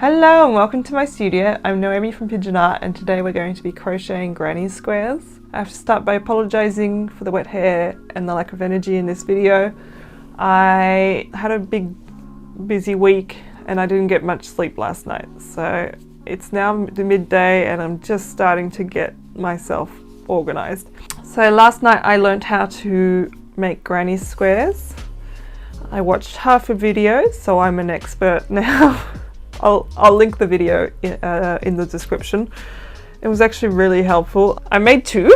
Hello and welcome to my studio. I'm Noemi from Pigeon Art and today we're going to be crocheting granny squares. I have to start by apologising for the wet hair and the lack of energy in this video. I had a big busy week and I didn't get much sleep last night, so it's now the midday and I'm just starting to get myself organised. So last night I learned how to make granny squares. I watched half a video, so I'm an expert now. I'll link the video in the description. It was actually really helpful. I made two.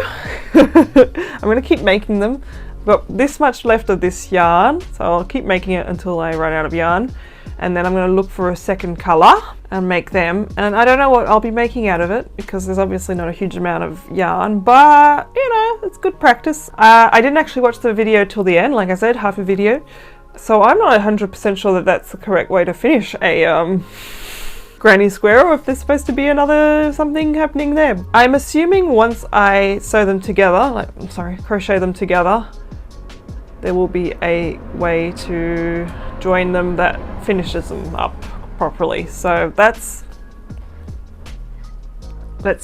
I'm going to keep making them. I've got this much left of this yarn, so I'll keep making it until I run out of yarn. And then I'm going to look for a second colour and make them. And I don't know what I'll be making out of it because there's obviously not a huge amount of yarn, but you know, it's good practice. I didn't actually watch the video till the end, like I said, half a video. So I'm not 100% sure that that's the correct way to finish a granny square, or if there's supposed to be another something happening there. I'm assuming once I sew them together, crochet them together, there will be a way to join them that finishes them up properly. So let's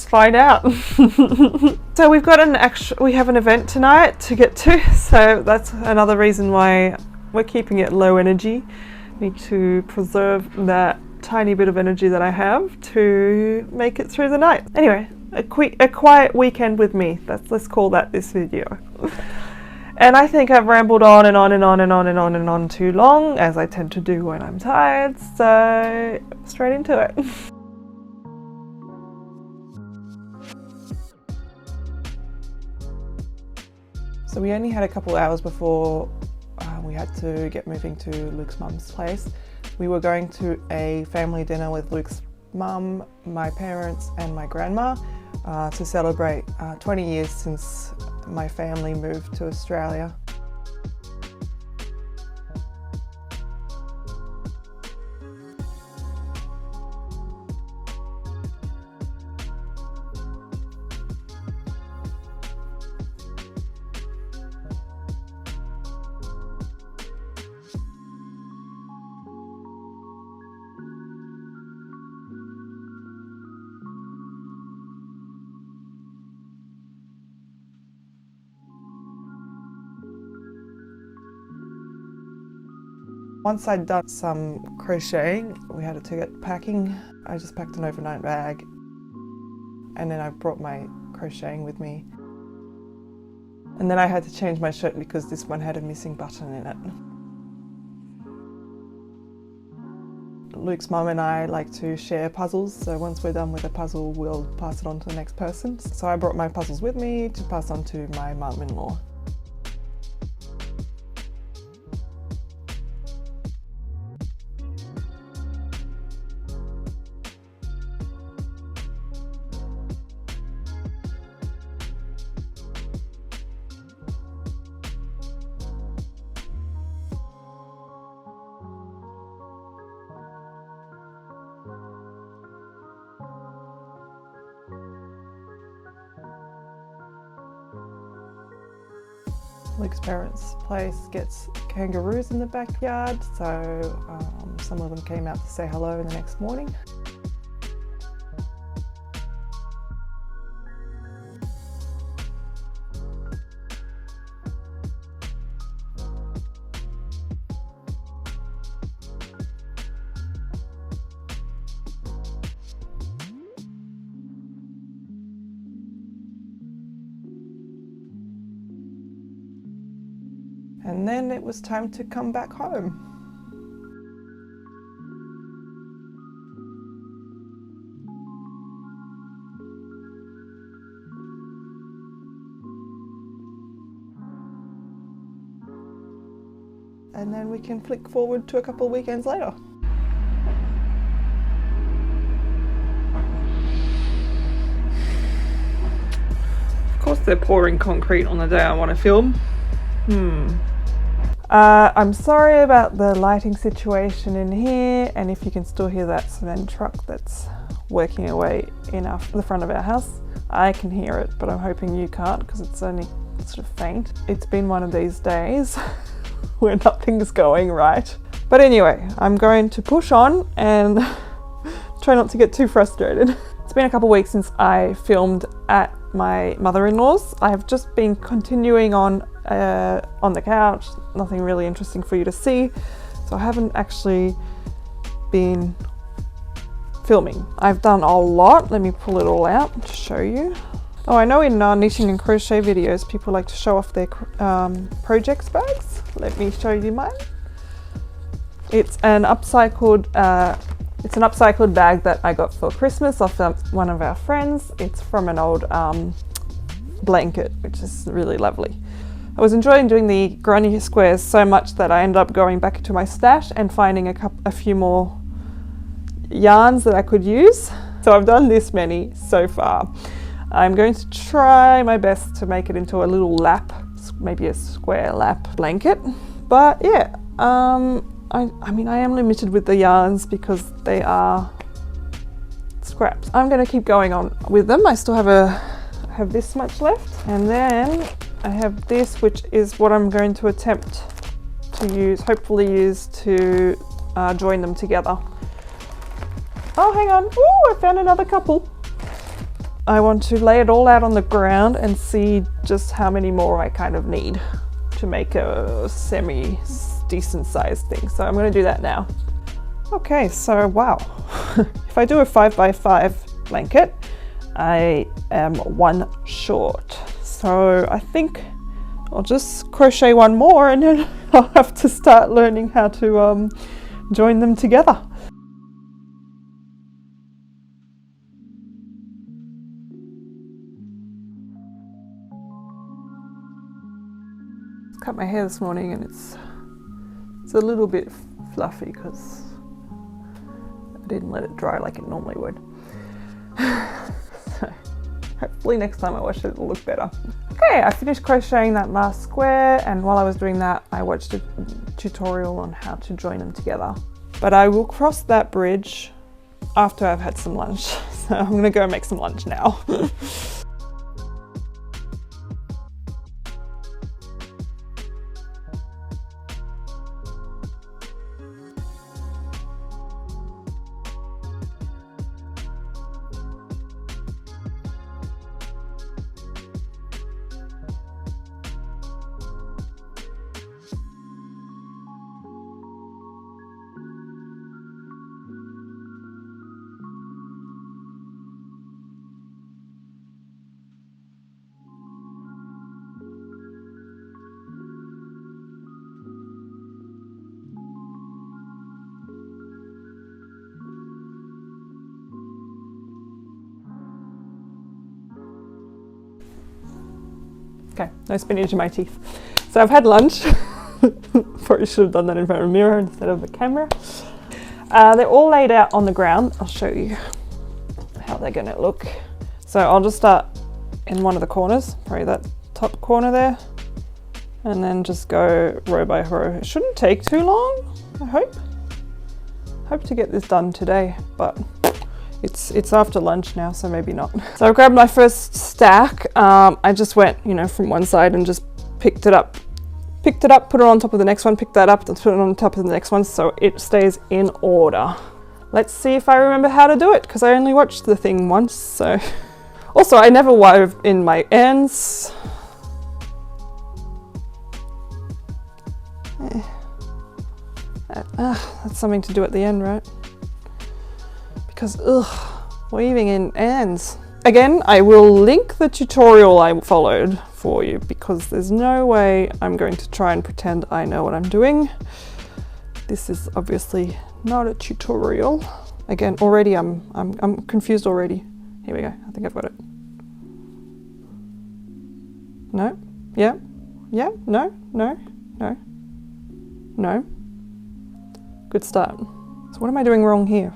find out. So we have an event tonight to get to, so that's another reason why we're keeping it low energy. Need to preserve that tiny bit of energy that I have to make it through the night. Anyway, a quiet weekend with me. Let's call that this video. And I think I've rambled on and on and on and on and on and on too long, as I tend to do when I'm tired, so straight into it. So we only had a couple hours before we had to get moving to Luke's mum's place. We were going to a family dinner with Luke's mum, my parents and my grandma to celebrate 20 years since my family moved to Australia. Once I'd done some crocheting, we had to get packing. I just packed an overnight bag and then I brought my crocheting with me. And then I had to change my shirt because this one had a missing button in it. Luke's mum and I like to share puzzles, so once we're done with a puzzle, we'll pass it on to the next person. So I brought my puzzles with me to pass on to my mum-in-law. Luke's parents' place gets kangaroos in the backyard, so some of them came out to say hello the next morning. And then it was time to come back home. And then we can flick forward to a couple of weekends later. Of course they're pouring concrete on the day I want to film. I'm sorry about the lighting situation in here, and if you can still hear that cement truck that's working away in the front of our house. I can hear it, but I'm hoping you can't because it's only sort of faint. It's been one of these days where nothing's going right. But anyway, I'm going to push on and try not to get too frustrated. It's been a couple weeks since I filmed at my mother-in-law's. I have just been continuing on the couch, nothing really interesting for you to see, so I haven't actually been filming. I've done a lot. Let me pull it all out to show you. Oh, I know in knitting and crochet videos people like to show off their projects bags. Let me show you mine. It's an upcycled bag that I got for Christmas off one of our friends. It's from an old blanket, which is really lovely. I was enjoying doing the granny squares so much that I ended up going back into my stash and finding a few more yarns that I could use. So I've done this many so far. I'm going to try my best to make it into a little lap, maybe a square lap blanket. But yeah, I mean, I am limited with the yarns because they are scraps. I'm going to keep going on with them. I still have this much left, and then I have this, which is what I'm going to attempt to use, hopefully use to join them together. Oh, hang on. Ooh, I found another couple. I want to lay it all out on the ground and see just how many more I kind of need to make a semi-decent sized thing. So I'm going to do that now. Okay, so wow. If I do a 5x5 blanket, I am one short. So I think I'll just crochet one more and then I'll have to start learning how to join them together. Cut my hair this morning and it's a little bit fluffy because I didn't let it dry like it normally would. So hopefully next time I wash it, it'll look better. Okay, I finished crocheting that last square, and while I was doing that I watched a tutorial on how to join them together. But I will cross that bridge after I've had some lunch. So I'm gonna go make some lunch now. Okay, no spinach in my teeth. So I've had lunch. Probably should have done that in front of a mirror instead of the camera. They're all laid out on the ground. I'll show you how they're gonna look. So I'll just start in one of the corners, probably that top corner there, and then just go row by row. It shouldn't take too long, I hope. Hope to get this done today, but it's after lunch now, so maybe not. So I grabbed my first stack. I just went, from one side and just picked it up, put it on top of the next one, pick that up, and put it on top of the next one so it stays in order. Let's see if I remember how to do it, because I only watched the thing once, so. Also, I never wove in my ends. That's something to do at the end, right? Because, weaving in ends. Again, I will link the tutorial I followed for you, because there's no way I'm going to try and pretend I know what I'm doing. This is obviously not a tutorial. Again, already I'm confused already. Here we go, I think I've got it. No, yeah, no. Good start. So what am I doing wrong here?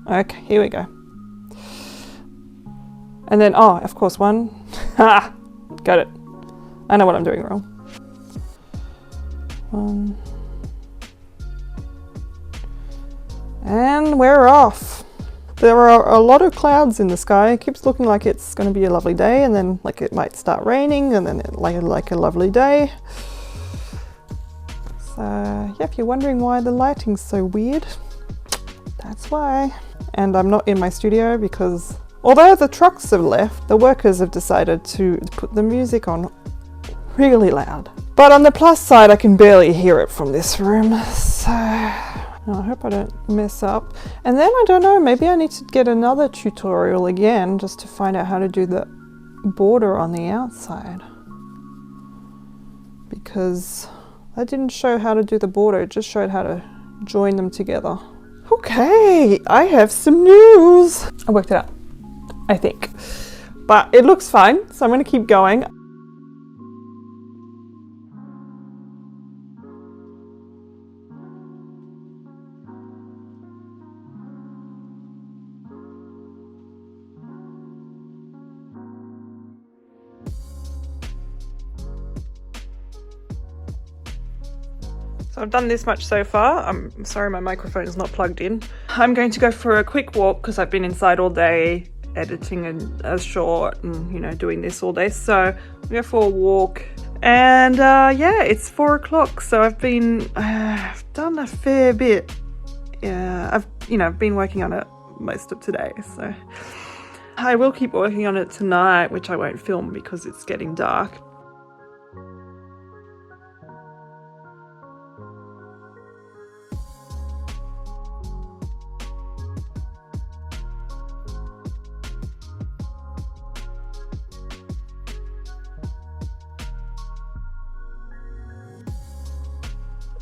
Okay, here we go. And then, of course, one. Ha! Got it. I know what I'm doing wrong. One. And we're off. There are a lot of clouds in the sky. It keeps looking like it's going to be a lovely day, and then like it might start raining, and then like a lovely day. So yeah, if you're wondering why the lighting's so weird, That's why. And I'm not in my studio because although the trucks have left, the workers have decided to put the music on really loud. But on the plus side, I can barely hear it from this room, so I hope I don't mess up. And then I don't know, maybe I need to get another tutorial again just to find out how to do the border on the outside. Because that didn't show how to do the border, it just showed how to join them together. Okay, I have some news. I worked it out, I think. But it looks fine, so I'm going to keep going. So I've done this much so far. I'm sorry my microphone is not plugged in. I'm going to go for a quick walk because I've been inside all day editing a short and, you know, doing this all day. So I'm going for a walk. And yeah, it's 4 o'clock. So I've done a fair bit. Yeah, I've been working on it most of today. So I will keep working on it tonight, which I won't film because it's getting dark.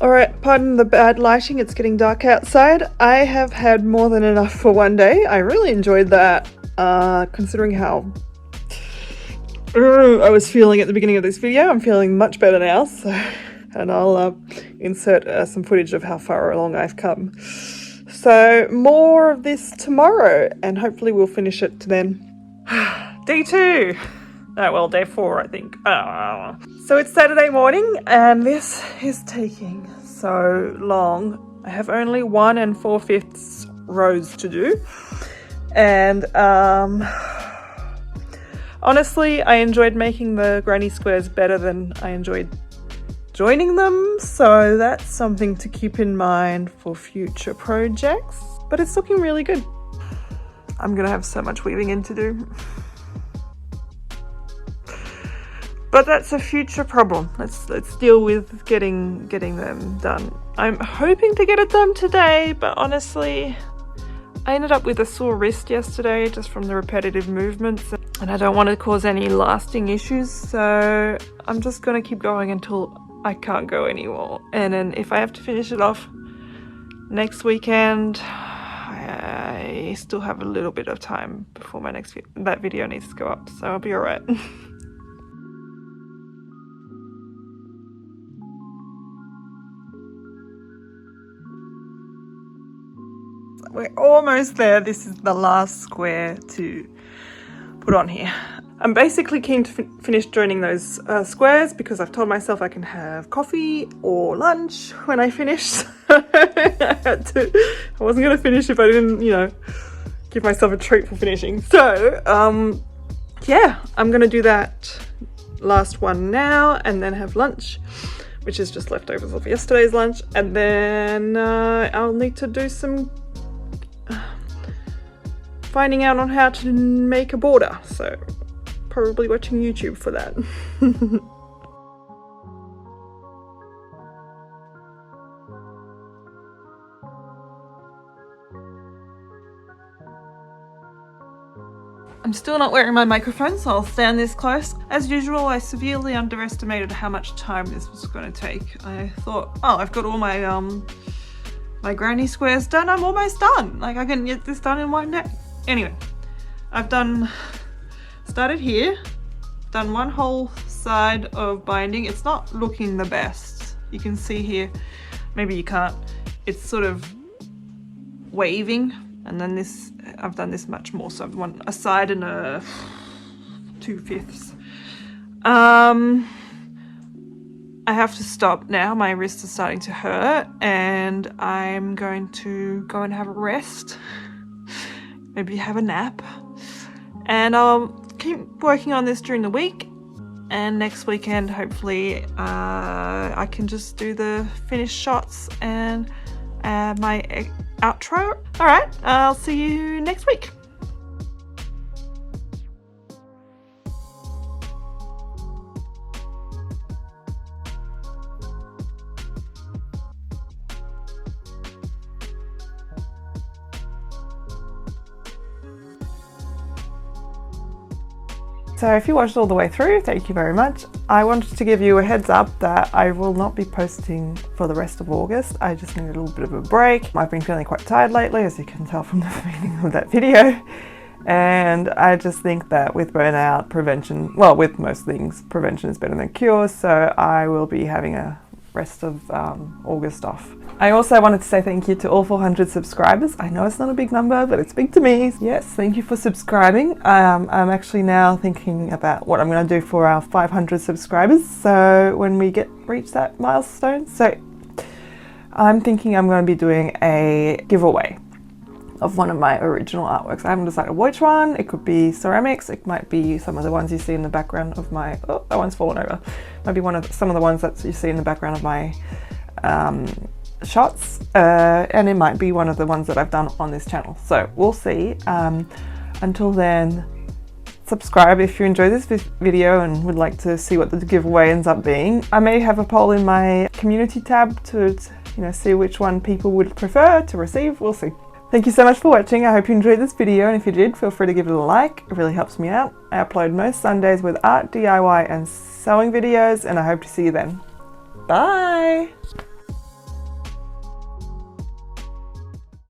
Alright, pardon the bad lighting, it's getting dark outside. I have had more than enough for one day. I really enjoyed that, considering how I was feeling at the beginning of this video. I'm feeling much better now, so, and I'll insert some footage of how far along I've come. So, more of this tomorrow, and hopefully we'll finish it then. Day 2! Oh, well, day 4, I think. So it's Saturday morning, and this is taking so long. I have only 1 4/5 rows to do. And honestly, I enjoyed making the granny squares better than I enjoyed joining them. So that's something to keep in mind for future projects. But it's looking really good. I'm going to have so much weaving in to do. But that's a future problem. Let's deal with getting them done. I'm hoping to get it done today, but honestly, I ended up with a sore wrist yesterday just from the repetitive movements, and I don't want to cause any lasting issues, so I'm just going to keep going until I can't go anymore. And then if I have to finish it off next weekend, I still have a little bit of time before my next that video needs to go up, so I'll be alright. We're almost there. This is the last square to put on here. I'm basically keen to finish joining those squares because I've told myself I can have coffee or lunch when I finish. I wasn't going to finish if I didn't, you know, give myself a treat for finishing. So, yeah, I'm going to do that last one now and then have lunch, which is just leftovers of yesterday's lunch. And then I'll need to do some finding out on how to make a border, so probably watching YouTube for that. I'm still not wearing my microphone, so I'll stand this close. As usual, I severely underestimated how much time this was going to take. I thought, oh, I've got all my my granny squares done, I'm almost done. Like, I can get this done in one day. Anyway, I've started here, done one whole side of binding. It's not looking the best. You can see here, maybe you can't, it's sort of waving, and then this, I've done this much more, so I've done a side and a 2/5. I have to stop now, my wrist is starting to hurt, and I'm going to go and have a rest. Maybe have a nap, and I'll keep working on this during the week, and next weekend hopefully I can just do the finished shots and my outro. All right, I'll see you next week. So if you watched all the way through, thank you very much. I wanted to give you a heads up that I will not be posting for the rest of August. I just need a little bit of a break. I've been feeling quite tired lately, as you can tell from the beginning of that video. And I just think that with burnout prevention, well, with most things, prevention is better than cure. So I will be having a rest of August off. I also wanted to say thank you to all 400 subscribers. I know it's not a big number, but it's big to me. Yes, thank you for subscribing. I'm actually now thinking about what I'm going to do for our 500 subscribers. So when we reach that milestone, so I'm thinking I'm going to be doing a giveaway of one of my original artworks. I haven't decided which one. It could be ceramics. It might be some of the ones you see in the background of my, oh, that one's fallen over. Might be some of the ones that you see in the background of my shots, and it might be one of the ones that I've done on this channel. So we'll see. Until then, subscribe if you enjoy this video and would like to see what the giveaway ends up being. I may have a poll in my community tab to see which one people would prefer to receive. We'll see. Thank you so much for watching. I hope you enjoyed this video, and if you did, feel free to give it a like. It really helps me out. I upload most Sundays with art, DIY and sewing videos, and I hope to see you then. Bye!